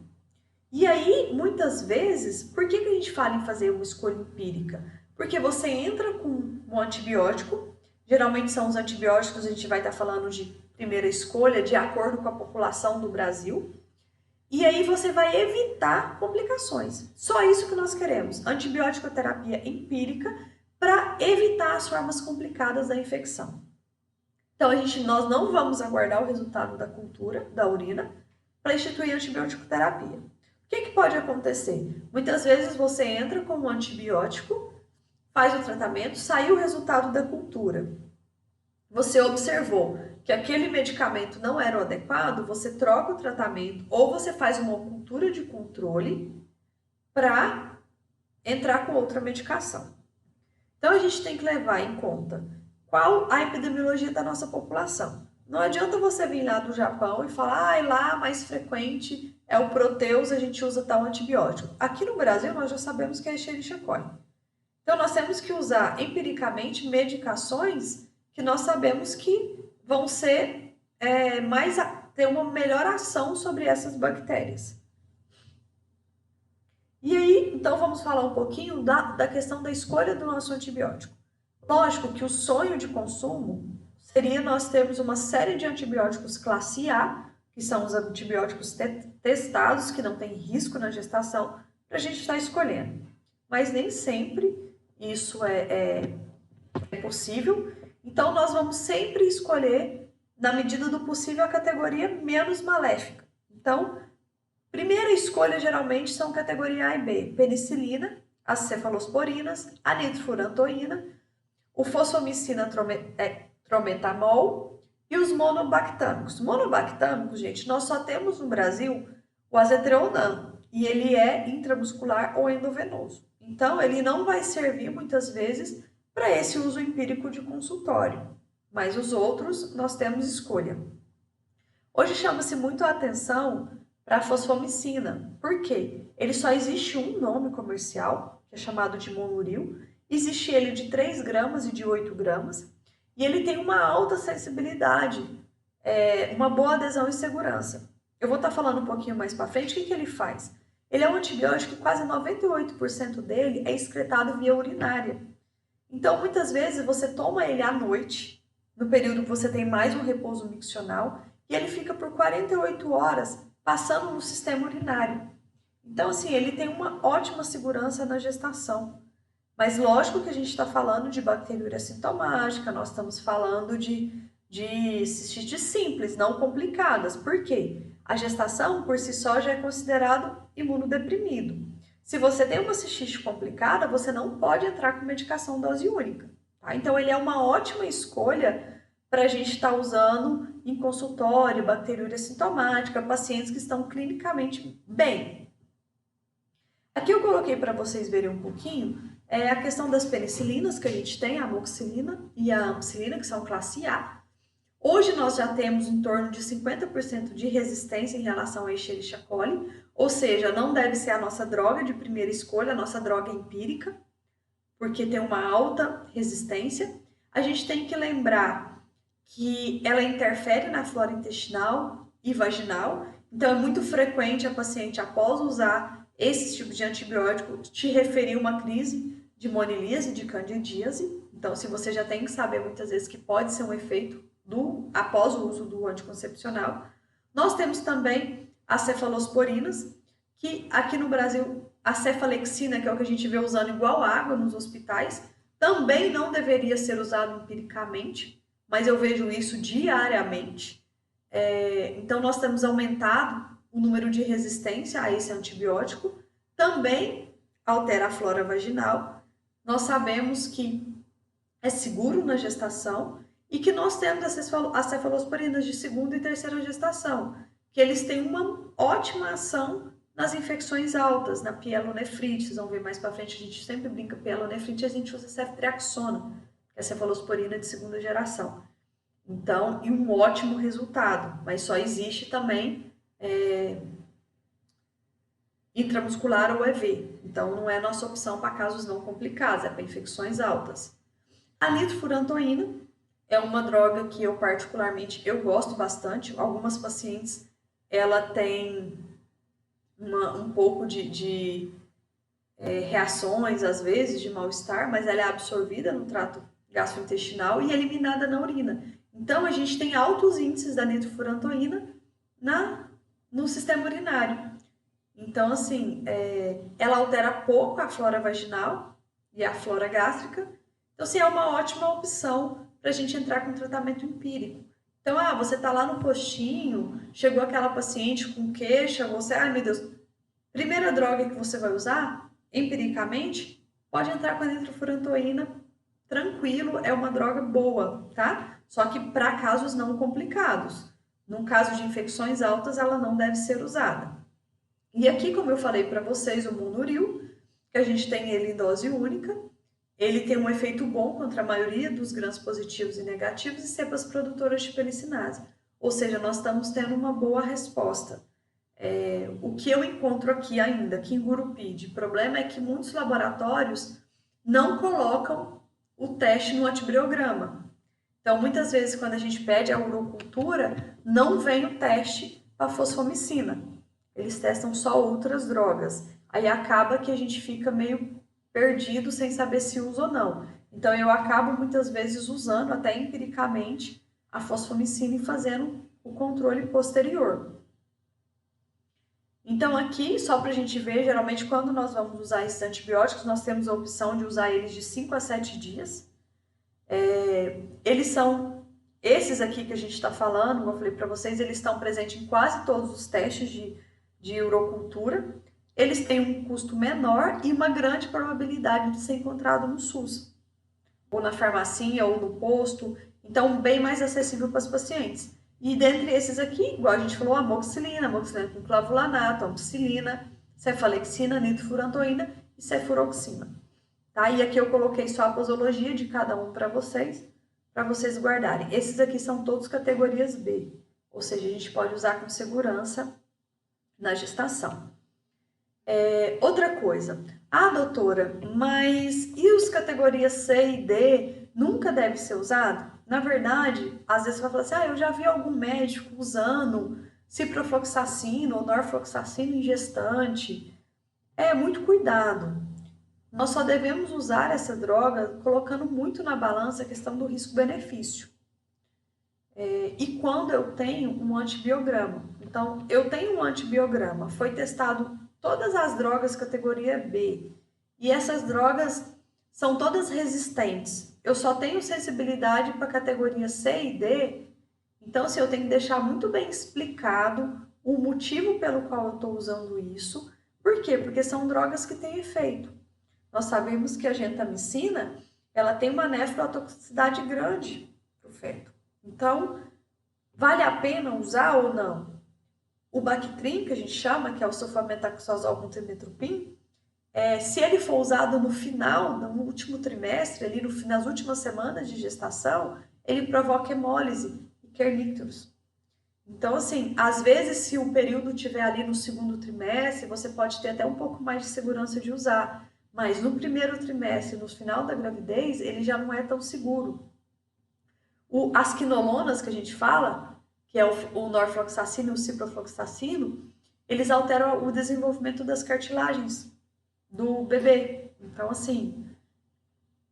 E aí, muitas vezes, por que a gente fala em fazer uma escolha empírica? Porque você entra com um antibiótico, geralmente são os antibióticos, a gente vai estar falando de primeira escolha, de acordo com a população do Brasil, e aí você vai evitar complicações. Só isso que nós queremos, antibiótico terapia empírica, para evitar as formas complicadas da infecção. Então, nós não vamos aguardar o resultado da cultura, da urina, para instituir antibiótico terapia. O que pode acontecer? Muitas vezes você entra com um antibiótico, faz o tratamento, saiu o resultado da cultura. você observou que aquele medicamento não era o adequado, você troca o tratamento ou você faz uma cultura de controle para entrar com outra medicação. Então a gente tem que levar em conta qual a epidemiologia da nossa população. Não adianta você vir lá do Japão e falar, lá mais frequente é o Proteus, a gente usa tal antibiótico. Aqui no Brasil nós já sabemos que é Escherichia coli. Então nós temos que usar empiricamente medicações que nós sabemos que vão ser ter uma melhor ação sobre essas bactérias. E aí, então vamos falar um pouquinho da questão da escolha do nosso antibiótico. Lógico que o sonho de consumo seria nós termos uma série de antibióticos classe A, que são os antibióticos testados, que não tem risco na gestação, para a gente estar escolhendo. Mas nem sempre isso é possível. Então, nós vamos sempre escolher, na medida do possível, a categoria menos maléfica. Então, primeira escolha geralmente são categoria A e B: penicilina, as cefalosporinas, a nitrofurantoína, o fosfomicina trometamol e os monobactâmicos. Monobactâmicos, gente, nós só temos no Brasil o azetrounam e ele é intramuscular ou endovenoso. Então, ele não vai servir muitas vezes para esse uso empírico de consultório, mas os outros nós temos escolha. Hoje chama-se muito a atenção para a fosfomicina. Por quê? Ele só existe um nome comercial, que é chamado de Monluril. Existe ele de 3 gramas e de 8 gramas. E ele tem uma alta sensibilidade, uma boa adesão e segurança. Eu vou estar falando um pouquinho mais para frente. O que ele faz? Ele é um antibiótico que quase 98% dele é excretado via urinária. Então, muitas vezes, você toma ele à noite, no período que você tem mais um repouso miccional, e ele fica por 48 horas passando no sistema urinário. Então, assim, ele tem uma ótima segurança na gestação. Mas lógico que a gente está falando de bacteriúria sintomática, nós estamos falando de cistites simples, não complicadas. Por quê? A gestação, por si só, já é considerado imunodeprimido. Se você tem uma cistite complicada, você não pode entrar com medicação dose única. Tá? Então, ele é uma ótima escolha para a gente estar usando em consultório, bacteriúria sintomática, pacientes que estão clinicamente bem. Aqui eu coloquei para vocês verem um pouquinho a questão das penicilinas que a gente tem, a amoxicilina e a ampicilina, que são classe A. Hoje nós já temos em torno de 50% de resistência em relação a Escherichia coli, ou seja, não deve ser a nossa droga de primeira escolha, a nossa droga empírica, porque tem uma alta resistência. A gente tem que lembrar que ela interfere na flora intestinal e vaginal, então é muito frequente a paciente, após usar esse tipo de antibiótico, te referir uma crise de monilíase, de candidíase. Então, se você já tem que saber muitas vezes que pode ser um efeito após o uso do anticoncepcional. Nós temos também as cefalosporinas, que aqui no Brasil, a cefalexina, que é o que a gente vê usando igual água nos hospitais, também não deveria ser usado empiricamente, mas eu vejo isso diariamente. Então, nós temos aumentado o número de resistência a esse antibiótico. Também altera a flora vaginal. Nós sabemos que é seguro na gestação e que nós temos as cefalosporinas de segunda e terceira gestação, que eles têm uma ótima ação nas infecções altas, na pielonefrite. Vocês vão ver mais para frente, a gente sempre brinca pielonefrite, a gente usa ceftriaxona, que é a cefalosporina de segunda geração. Então, e um ótimo resultado, mas só existe também intramuscular ou EV. Então, não é nossa opção para casos não complicados, é para infecções altas. A nitrofurantoína é uma droga que eu particularmente gosto bastante. Algumas pacientes, ela tem um pouco de reações, às vezes, de mal-estar, mas ela é absorvida no trato gastrointestinal e eliminada na urina. Então, a gente tem altos índices da nitrofurantoína no sistema urinário. Então, assim, ela altera pouco a flora vaginal e a flora gástrica. Então, assim, é uma ótima opção para a gente entrar com tratamento empírico. Então, você está lá no postinho, chegou aquela paciente com queixa, você, meu Deus, primeira droga que você vai usar, empiricamente, pode entrar com a nitrofurantoína, tranquilo, é uma droga boa, tá? só que para casos não complicados. Num caso de infecções altas, ela não deve ser usada. E aqui, como eu falei para vocês, o Monuril, que a gente tem ele em dose única, ele tem um efeito bom contra a maioria dos grãos positivos e negativos e cepas produtoras de pelicinase. Ou seja, nós estamos tendo uma boa resposta. O que eu encontro aqui ainda, aqui em Gurupi, de problema é que muitos laboratórios não colocam o teste no antibiograma. Então, muitas vezes, quando a gente pede a urocultura, não vem o teste para fosfomicina. Eles testam só outras drogas. Aí acaba que a gente fica meio perdido sem saber se usa ou não. Então, eu acabo muitas vezes usando, até empiricamente, a fosfomicina e fazendo o controle posterior. Então, aqui, só para a gente ver, geralmente quando nós vamos usar esses antibióticos, nós temos a opção de usar eles de 5 a 7 dias. Eles são, esses aqui que a gente está falando, como eu falei para vocês, eles estão presentes em quase todos os testes de urocultura. Eles têm um custo menor e uma grande probabilidade de ser encontrado no SUS, ou na farmacinha, ou no posto, então bem mais acessível para os pacientes. E dentre esses aqui, igual a gente falou, amoxicilina com clavulanato, ampicilina, cefalexina, nitrofurantoína e cefuroxima. Tá? E aqui eu coloquei só a posologia de cada um para vocês guardarem. Esses aqui são todos categorias B, ou seja, a gente pode usar com segurança na gestação. Outra coisa, doutora, mas e os categorias C e D nunca deve ser usado? Na verdade, às vezes você vai falar assim, eu já vi algum médico usando ciprofloxacino ou norfloxacino em gestante. Muito cuidado. Nós só devemos usar essa droga colocando muito na balança a questão do risco-benefício. E quando eu tenho um antibiograma. Então, eu tenho um antibiograma, foi testado todas as drogas categoria B. E essas drogas são todas resistentes. Eu só tenho sensibilidade para categoria C e D. Então, eu tenho que deixar muito bem explicado o motivo pelo qual eu estou usando isso. Por quê? Porque são drogas que têm efeito. Nós sabemos que a gentamicina, ela tem uma nefrotoxicidade grande para o feto. Então, vale a pena usar ou não? O Bactrim, que a gente chama, que é o sulfametaxazol com trimmetoprim, se ele for usado no final, no último trimestre, ali nas últimas semanas de gestação, ele provoca hemólise e kernicterus. Então, assim, às vezes, se o período estiver ali no segundo trimestre, você pode ter até um pouco mais de segurança de usar. Mas no primeiro trimestre, no final da gravidez, ele já não é tão seguro. As quinolonas que a gente fala, que é o norfloxacino e o ciprofloxacino, eles alteram o desenvolvimento das cartilagens do bebê. Então, assim,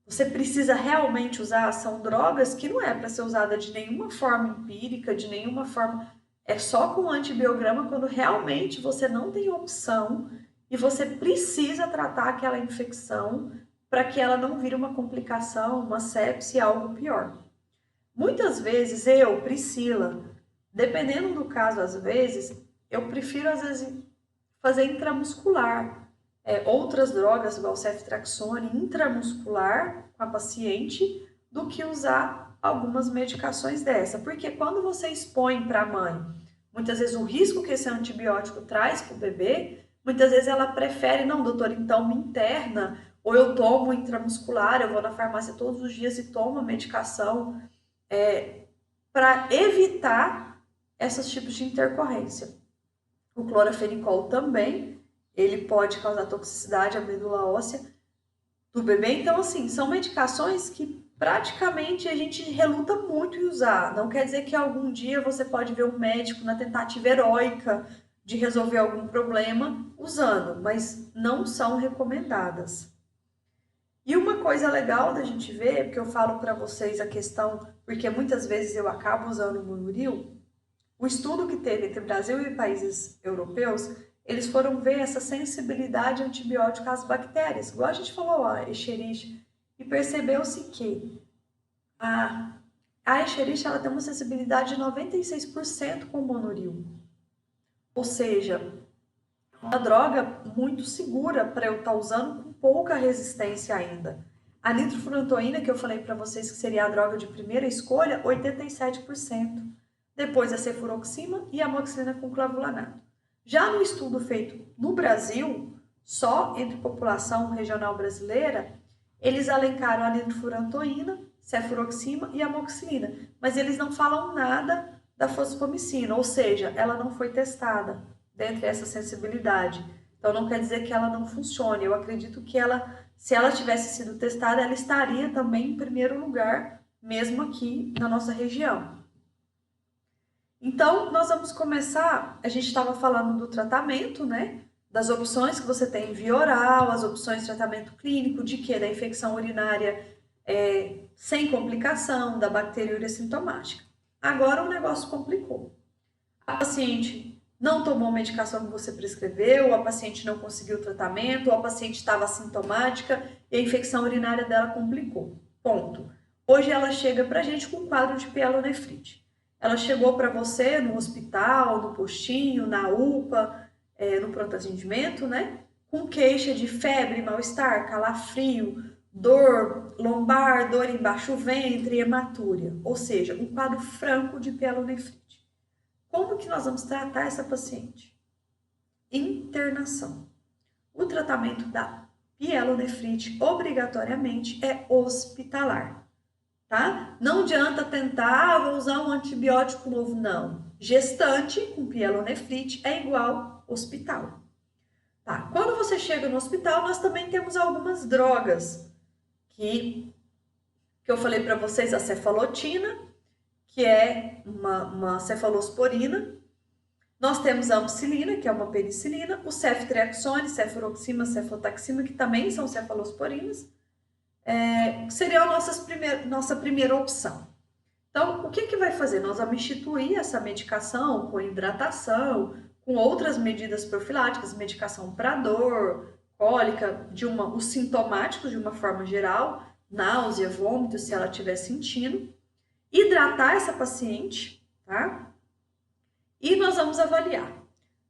você precisa realmente usar, são drogas que não é para ser usada de nenhuma forma empírica, de nenhuma forma, é só com antibiograma quando realmente você não tem opção e você precisa tratar aquela infecção para que ela não vire uma complicação, uma sepse, algo pior. Muitas vezes Priscila, dependendo do caso, às vezes, eu prefiro, às vezes, fazer intramuscular. Outras drogas, igual ceftriaxone, intramuscular com a paciente, do que usar algumas medicações dessa. Porque quando você expõe para a mãe, muitas vezes o risco que esse antibiótico traz para o bebê, muitas vezes ela prefere, não, doutor, então me interna, ou eu tomo intramuscular, eu vou na farmácia todos os dias e tomo a medicação, para evitar esses tipos de intercorrência. O clorafenicol também, ele pode causar toxicidade à medula óssea do bebê. Então, assim, são medicações que praticamente a gente reluta muito em usar. Não quer dizer que algum dia você pode ver um médico na tentativa heróica de resolver algum problema usando, mas não são recomendadas. E uma coisa legal da gente ver, porque eu falo para vocês a questão, porque muitas vezes eu acabo usando o Monuril, o estudo que teve entre Brasil e países europeus, eles foram ver essa sensibilidade antibiótica às bactérias, igual a gente falou, a Escherichia, e percebeu-se que a Escherichia ela tem uma sensibilidade de 96% com o Monuril. Ou seja, uma droga muito segura para eu estar usando com pouca resistência ainda. A nitrofurantoína, que eu falei para vocês que seria a droga de primeira escolha, 87%. Depois a cefuroxima e a amoxicilina com clavulanato. Já no estudo feito no Brasil, só entre população regional brasileira, eles alencaram a nitrofurantoína, cefuroxima e amoxicilina, mas eles não falam nada da fosfomicina, ou seja, ela não foi testada dentre essa sensibilidade. Então não quer dizer que ela não funcione. Eu acredito que ela, se ela tivesse sido testada, ela estaria também em primeiro lugar, mesmo aqui na nossa região. Então, nós vamos começar, a gente estava falando do tratamento, né? Das opções que você tem via oral, as opções de tratamento clínico, de quê? Da infecção urinária sem complicação, da bacteriúria sintomática. Agora o negócio complicou. A paciente não tomou a medicação que você prescreveu, a paciente não conseguiu o tratamento, a paciente estava assintomática e a infecção urinária dela complicou. Ponto. Hoje ela chega para a gente com um quadro de pielonefrite. Ela chegou para você no hospital, no postinho, na UPA, no pronto atendimento, né? Com queixa de febre, mal-estar, calafrio, dor lombar, dor embaixo do ventre, hematúria. Ou seja, um quadro franco de pielonefrite. Como que nós vamos tratar essa paciente? Internação. O tratamento da pielonefrite, obrigatoriamente, é hospitalar. Tá? Não adianta tentar, vou usar um antibiótico novo, não. Gestante com pielonefrite é igual hospital. Tá? Quando você chega no hospital, nós também temos algumas drogas que eu falei para vocês, a cefalotina, que é uma cefalosporina. Nós temos a ampicilina, que é uma penicilina, o ceftriaxone, cefuroxima, cefotaxima, que também são cefalosporinas. Seria a nossa primeira opção. Então, o que vai fazer? Nós vamos instituir essa medicação com hidratação, com outras medidas profiláticas, medicação para dor, cólica, os sintomáticos de uma forma geral, náusea, vômito, se ela estiver sentindo, hidratar essa paciente, tá? E nós vamos avaliar.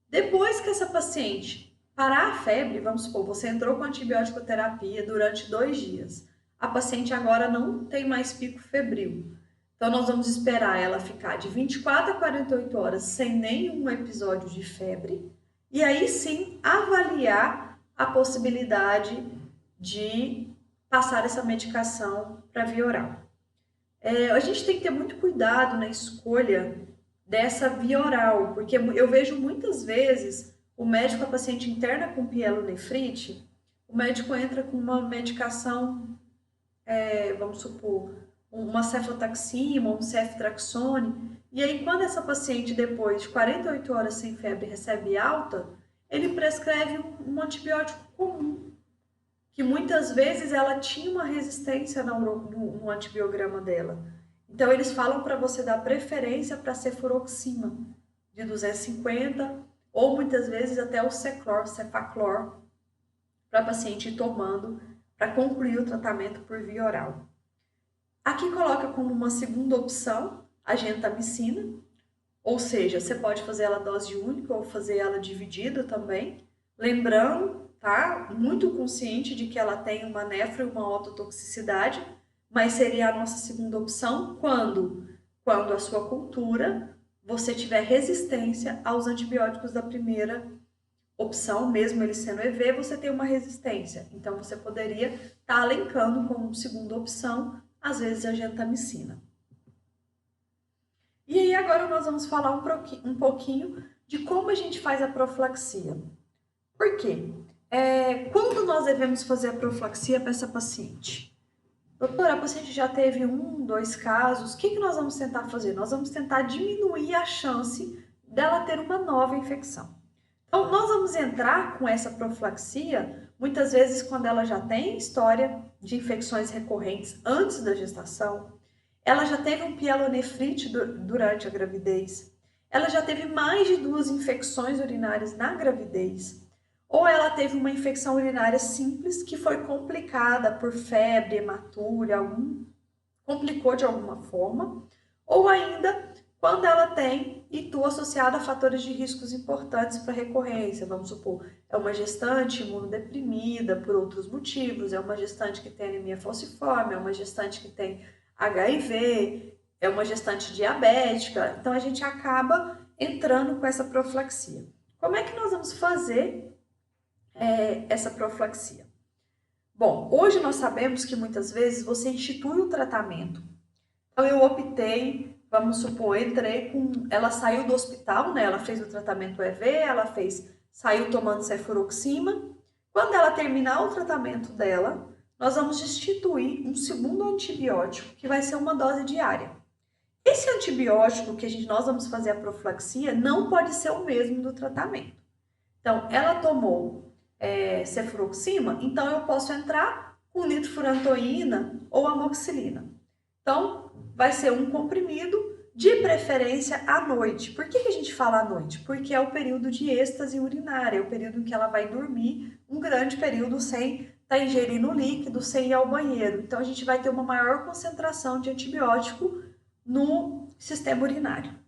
Depois que essa paciente parar a febre, vamos supor, você entrou com antibiótico terapia durante 2 dias. A paciente agora não tem mais pico febril. Então, nós vamos esperar ela ficar de 24 a 48 horas sem nenhum episódio de febre. E aí sim, avaliar a possibilidade de passar essa medicação para via oral. A gente tem que ter muito cuidado na escolha dessa via oral, porque eu vejo muitas vezes o médico, a paciente interna com pielonefrite, o médico entra com uma medicação, vamos supor, uma cefotaxima, um ceftriaxone, e aí quando essa paciente depois de 48 horas sem febre recebe alta, ele prescreve um antibiótico comum, que muitas vezes ela tinha uma resistência no antibiograma dela. Então eles falam para você dar preferência para cefuroxima de 250 ou muitas vezes até o cefaclor para a paciente ir tomando para concluir o tratamento por via oral. Aqui coloca como uma segunda opção a gentamicina, ou seja, você pode fazer ela dose única ou fazer ela dividida também, lembrando, tá, muito consciente de que ela tem uma nefro e uma ototoxicidade, mas seria a nossa segunda opção quando a sua cultura você tiver resistência aos antibióticos da primeira opção, mesmo ele sendo EV, você tem uma resistência. Então, você poderia estar alencando como segunda opção, às vezes, a gentamicina. E aí, agora nós vamos falar um pouquinho de como a gente faz a profilaxia. Por quê? Quando nós devemos fazer a profilaxia para essa paciente? Doutora, a paciente já teve 1, 2 casos, o que nós vamos tentar fazer? Nós vamos tentar diminuir a chance dela ter uma nova infecção. Então, nós vamos entrar com essa profilaxia, muitas vezes quando ela já tem história de infecções recorrentes antes da gestação, ela já teve um pielonefrite durante a gravidez, ela já teve mais de 2 infecções urinárias na gravidez, ou ela teve uma infecção urinária simples que foi complicada por febre, hematúria, complicou de alguma forma, ou ainda quando ela tem e tu associado a fatores de riscos importantes para recorrência. Vamos supor, é uma gestante imunodeprimida por outros motivos, é uma gestante que tem anemia falciforme, é uma gestante que tem HIV, é uma gestante diabética. Então, a gente acaba entrando com essa profilaxia. Como é que nós vamos fazer essa profilaxia? Bom, hoje nós sabemos que muitas vezes você institui o tratamento. Então, eu optei, vamos supor, ela saiu do hospital, né? Ela fez o tratamento EV, saiu tomando cefuroxima. Quando ela terminar o tratamento dela, nós vamos instituir um segundo antibiótico, que vai ser uma dose diária. Esse antibiótico que nós vamos fazer a profilaxia não pode ser o mesmo do tratamento. Então, ela tomou cefuroxima, então eu posso entrar com nitrofurantoína ou amoxicilina. Então, vai ser um comprimido, de preferência à noite. Por que a gente fala à noite? Porque é o período de êxtase urinária, é o período em que ela vai dormir, um grande período sem estar ingerindo líquido, sem ir ao banheiro. Então, a gente vai ter uma maior concentração de antibiótico no sistema urinário.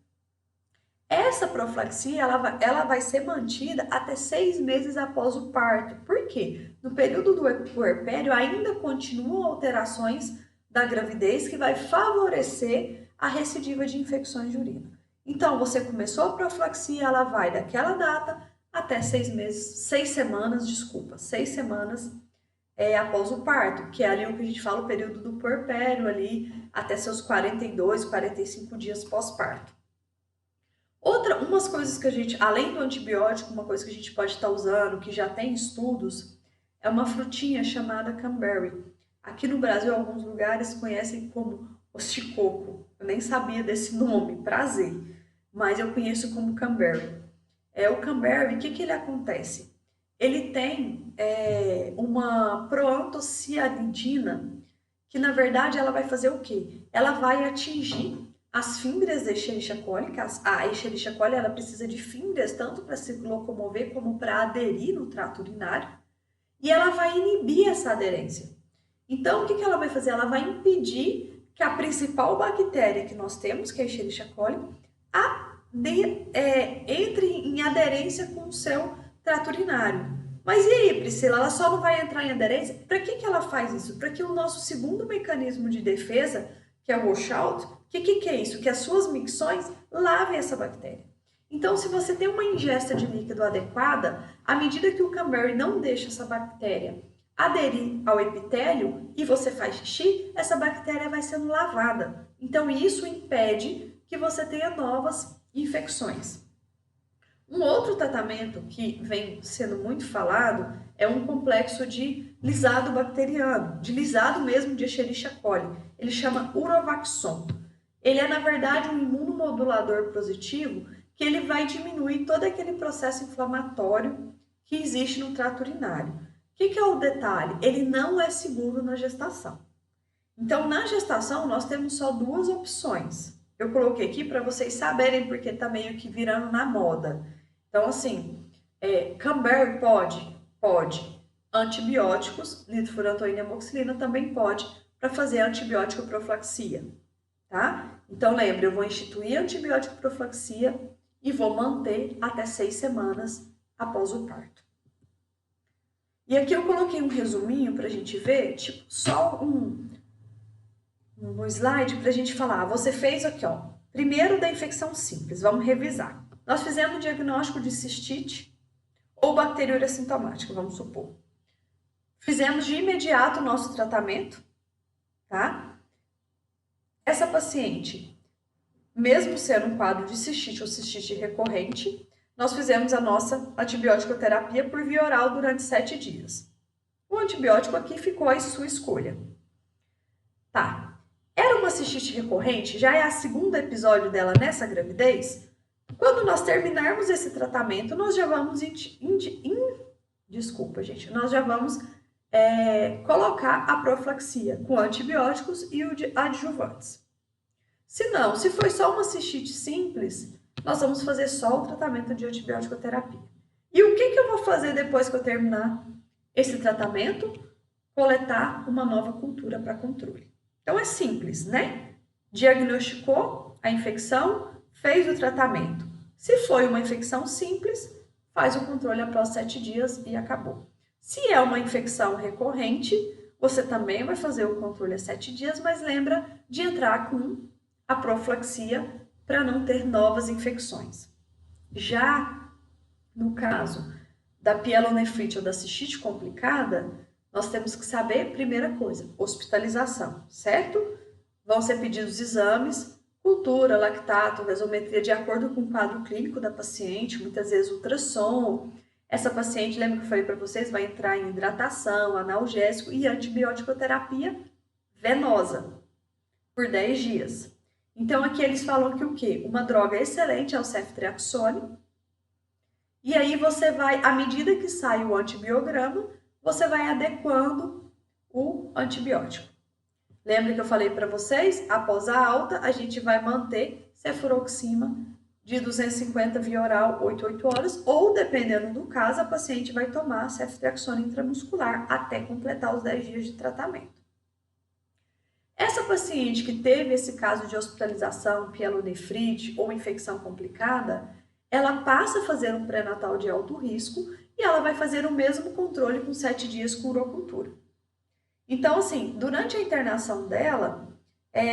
Essa profilaxia ela vai ser mantida até 6 meses após o parto. Por quê? No período do puerpério ainda continuam alterações da gravidez que vai favorecer a recidiva de infecções de urina. Então, você começou a profilaxia, ela vai daquela data até 6 semanas após o parto, que é ali o que a gente fala, o período do puerpério, ali até seus 42, 45 dias pós-parto. Umas coisas que a gente, além do antibiótico, uma coisa que a gente pode estar usando, que já tem estudos, é uma frutinha chamada cranberry. Aqui no Brasil, alguns lugares conhecem como osticoco. Eu nem sabia desse nome, prazer, mas eu conheço como cranberry. O cranberry, o que ele acontece? Ele tem uma proantocianidina, que na verdade ela vai fazer o quê? Ela vai atingir as fímbrias da Escherichia coli, a Escherichia coli ela precisa de fímbrias tanto para se locomover como para aderir no trato urinário, e ela vai inibir essa aderência. Então, o que ela vai fazer? Ela vai impedir que a principal bactéria que nós temos, que é a Escherichia coli, entre em aderência com o seu trato urinário. Mas e aí, Priscila, ela só não vai entrar em aderência? Para que ela faz isso? Para que o nosso segundo mecanismo de defesa, que é o washout, o que é isso? Que as suas micções lavem essa bactéria. Então, se você tem uma ingesta de líquido adequada, à medida que o cranberry não deixa essa bactéria aderir ao epitélio e você faz xixi, essa bactéria vai sendo lavada. Então, isso impede que você tenha novas infecções. Um outro tratamento que vem sendo muito falado é um complexo de lisado bacteriano, de lisado mesmo de Escherichia coli. Ele chama Orovaxon. Ele é, na verdade, um imunomodulador positivo que ele vai diminuir todo aquele processo inflamatório que existe no trato urinário. O que é o detalhe? Ele não é seguro na gestação. Então, na gestação, nós temos só 2 opções. Eu coloquei aqui para vocês saberem, porque está meio que virando na moda. Então, assim, cranberry pode. Antibióticos, nitrofurantoína e amoxicilina também pode, para fazer antibiótico profilaxia, tá? Então, lembre, eu vou instituir antibiótico profilaxia e vou manter até 6 semanas após o parto. E aqui eu coloquei um resuminho para a gente ver, tipo, só um slide para a gente falar. Você fez aqui, ó, primeiro da infecção simples, vamos revisar. Nós fizemos o diagnóstico de cistite ou bacteriúria sintomática, vamos supor. Fizemos de imediato o nosso tratamento, tá? Essa paciente, mesmo sendo um quadro de cistite ou cistite recorrente, nós fizemos a nossa antibiótico-terapia por via oral durante 7 dias. O antibiótico aqui ficou à sua escolha. Tá. Era uma cistite recorrente? Já é a segunda episódio dela nessa gravidez? Quando nós terminarmos esse tratamento, nós já vamos colocar a profilaxia com antibióticos e adjuvantes. Se foi só uma cistite simples, nós vamos fazer só o tratamento de antibiótico-terapia. E o que eu vou fazer depois que eu terminar esse tratamento? Coletar uma nova cultura para controle. Então, é simples, né? Diagnosticou a infecção, fez o tratamento. Se foi uma infecção simples, faz o controle após 7 dias e acabou. Se é uma infecção recorrente, você também vai fazer o controle a 7 dias, mas lembra de entrar com a profilaxia para não ter novas infecções. Já no caso da pielonefrite ou da cistite complicada, nós temos que saber, primeira coisa, hospitalização, certo? Vão ser pedidos exames, cultura, lactato, gasometria, de acordo com o quadro clínico da paciente, muitas vezes ultrassom. Essa paciente, lembra que eu falei para vocês, vai entrar em hidratação, analgésico e antibiótico-terapia venosa por 10 dias. Então, aqui eles falam que o quê? Uma droga excelente é o ceftriaxone. E aí você vai, à medida que sai o antibiograma, você vai adequando o antibiótico. Lembra que eu falei para vocês? Após a alta, a gente vai manter cefuroxima de 250 via oral 8 horas, ou, dependendo do caso, a paciente vai tomar ceftriaxone intramuscular até completar os 10 dias de tratamento. Essa paciente que teve esse caso de hospitalização, pielonefrite ou infecção complicada, ela passa a fazer um pré-natal de alto risco e ela vai fazer o mesmo controle com 7 dias com urocultura. Então, assim, durante a internação dela,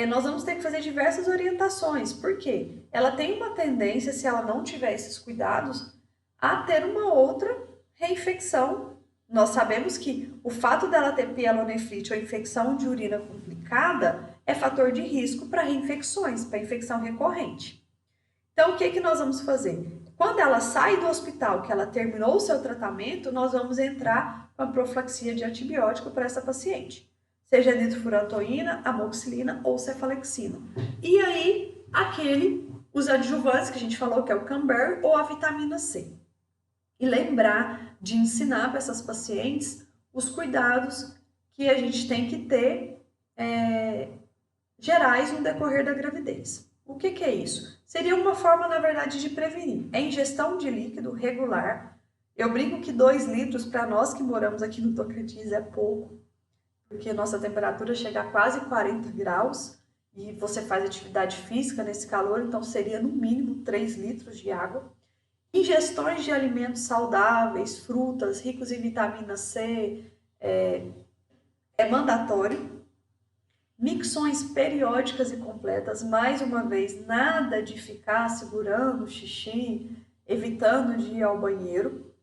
nós vamos ter que fazer diversas orientações, porque ela tem uma tendência, se ela não tiver esses cuidados, a ter uma outra reinfecção. Nós sabemos que o fato dela ter pielonefrite ou infecção de urina complicada é fator de risco para reinfecções, para infecção recorrente. Então, o que nós vamos fazer? Quando ela sai do hospital, que ela terminou o seu tratamento, nós vamos entrar com a profilaxia de antibiótico para essa paciente. Seja nitrofurantoína, amoxicilina ou cefalexina. E aí, os adjuvantes que a gente falou, que é o Camber ou a vitamina C. E lembrar de ensinar para essas pacientes os cuidados que a gente tem que ter gerais no decorrer da gravidez. O que é isso? Seria uma forma, na verdade, de prevenir. É ingestão de líquido regular. Eu brinco que 2 litros, para nós que moramos aqui no Tocantins, é pouco, porque nossa temperatura chega a quase 40 graus e você faz atividade física nesse calor, então seria no mínimo 3 litros de água. Ingestões de alimentos saudáveis, frutas, ricos em vitamina C, é mandatório. Micções periódicas e completas, mais uma vez, nada de ficar segurando o xixi, evitando de ir ao banheiro.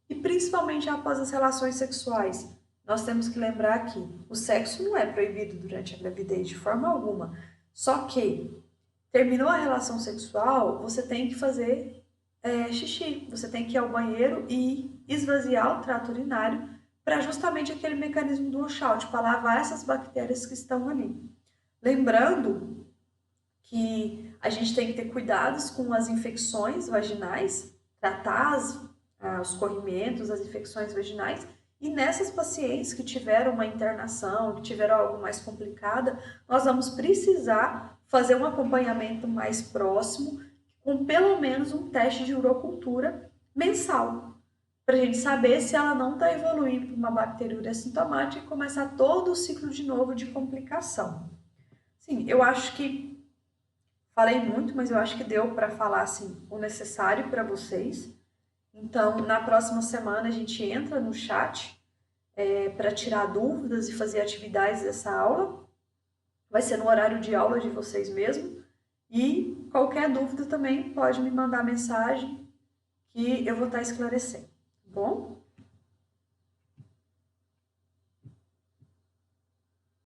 E principalmente após as relações sexuais, nós temos que lembrar que o sexo não é proibido durante a gravidez de forma alguma. Só que terminou a relação sexual, você tem que fazer xixi, você tem que ir ao banheiro e esvaziar o trato urinário para justamente aquele mecanismo do washout, para lavar essas bactérias que estão ali. Lembrando que a gente tem que ter cuidados com as infecções vaginais, tratar os corrimentos, as infecções vaginais, e nessas pacientes que tiveram uma internação, que tiveram algo mais complicado, nós vamos precisar fazer um acompanhamento mais próximo, com pelo menos um teste de urocultura mensal, para a gente saber se ela não está evoluindo para uma bacteriúria assintomática e começar todo o ciclo de novo de complicação. Sim, eu acho que falei muito, mas eu acho que deu para falar assim, o necessário para vocês. Então, na próxima semana a gente entra no chat para tirar dúvidas e fazer atividades dessa aula. Vai ser no horário de aula de vocês mesmo. E qualquer dúvida também pode me mandar mensagem que eu vou estar esclarecendo. Bom?